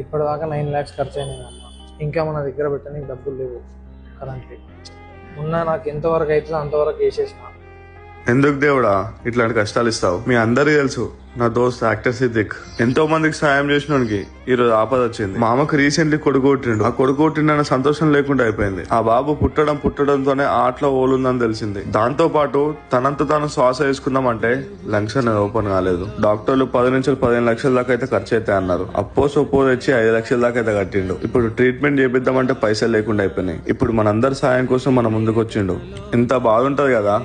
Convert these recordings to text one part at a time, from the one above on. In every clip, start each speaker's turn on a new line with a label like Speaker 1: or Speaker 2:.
Speaker 1: ఇప్పటిదాకా 9 lakhs ఖర్చు అయినాయి అమ్మ. ఇంకా మన దగ్గర పెట్టడానికి డబ్బులు లేవు కరెంట్లీ. ఉన్న నాకు ఎంతవరకు అవుతుందో అంతవరకు వేసేసిన.
Speaker 2: ఎందుకు దేవుడా ఇట్లాంటి కష్టాలు ఇస్తావు? మీ అందరికి తెలుసు నా దోస్త్ యాక్టర్ సిద్దిక్ ఎంతో మందికి సాయం చేసినోనికి ఈ రోజు ఆపద వచ్చింది. మా అమ్మకు రీసెంట్లీ కొడుకు పుట్టిండు. ఆ కొడుకు పుట్టిండన్న సంతోషం లేకుండా అయిపోయింది. ఆ బాబు పుట్టడంతోనే ఆటలో ఓలుందని తెలిసింది. దాంతో పాటు తనంత తాను శ్వాస వేసుకుందామంటే లంగ్స్ అనేది ఓపెన్ కాలేదు. డాక్టర్లు 10 నుంచి 15 లక్షల దాకా అయితే ఖర్చు అయితే అన్నారు. అప్పో సొప్పో తెచ్చి 5 లక్షల దాకా అయితే కట్టిండు. ఇప్పుడు ట్రీట్మెంట్ చేపిద్దామంటే పైసలు లేకుండా అయిపోయినాయి. ఇప్పుడు మనందరి సాయం కోసం మన ముందుకు వచ్చిండు. ఎంత బాధ ఉంటది కదా.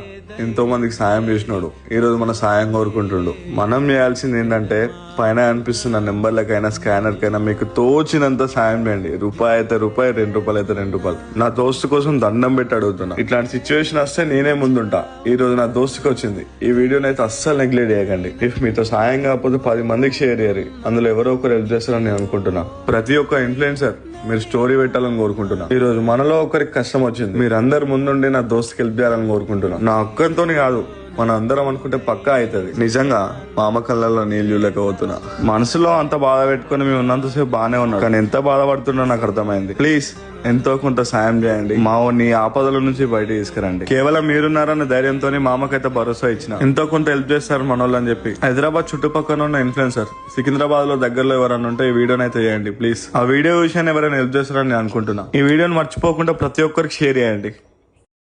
Speaker 2: ఎంతో మందికి సాయం చేసినాడు, ఈ రోజు మన సాయం కోరుకుంటుండు. మనం చేయాల్సింది ఏంటంటే పైన అనిపిస్తున్న నెంబర్లకైనా స్కానర్ కైనా మీకు తోచినంత సాయం చేయండి. రూపాయి అయితే రూపాయి, 2 రూపాయలు అయితే 2 రూపాయలు. నా దోస్తు కోసం దండం పెట్టి అడుగుతున్నా. ఇట్లాంటి సిచ్యువేషన్ వస్తే నేనే ముందుంటా. ఈ రోజు నా దోస్తుకి వచ్చింది. ఈ వీడియోని అయితే అస్సలు నెగ్లెక్ట్ చేయకండి. ఇఫ్ మీతో సాయం కాకపోతే 10 మందికి షేర్ చేయరు. అందులో ఎవరో ఒకరు హెల్ప్ చేస్తారని నేను అనుకుంటున్నా. ప్రతి ఒక్క ఇన్ఫ్లుయెన్సర్ మీరు స్టోరీ పెట్టాలని కోరుకుంటున్నా. ఈ రోజు మనలో ఒకరికి కష్టం వచ్చింది, మీరందరు ముందుండి నా దోస్తుకి హెల్ప్ చేయాలని కోరుకుంటున్నా. నా ఒక్కరితోని కాదు, మన అందరం అనుకుంటే పక్కా అవుతుంది. నిజంగా మా అమ్మ కళ్ళల్లో నీళ్ళు చూడలేకపోతున్నా. మనసులో అంత బాధ పెట్టుకుని మేము ఉన్నంతసేపు బాగానే ఉన్నాం, కానీ ఎంత బాధపడుతున్నా నాకు అర్థమైంది. ప్లీజ్ ఎంతో కొంత సాయం చేయండి. మా నీ ఆపదల నుంచి బయట తీసుకురండి. కేవలం మీరున్నారన్న ధైర్యంతో మా అమ్మకైతే భరోసా ఇచ్చిన. ఎంతో కొంత హెల్ప్ చేస్తారు మనోళ్ళని చెప్పి. హైదరాబాద్ చుట్టుపక్కల ఉన్న ఇన్ఫ్లుయెన్సర్ సికింద్రాబాద్ లో దగ్గరలో ఎవరైనా ఉంటే ఈ వీడియోని అయితే చేయండి ప్లీజ్. ఆ వీడియో విషయాన్ని ఎవరైనా హెల్ప్ చేస్తారని నేను అనుకుంటున్నా. ఈ వీడియోని మర్చిపోకుండా ప్రతి ఒక్కరికి షేర్ చేయండి.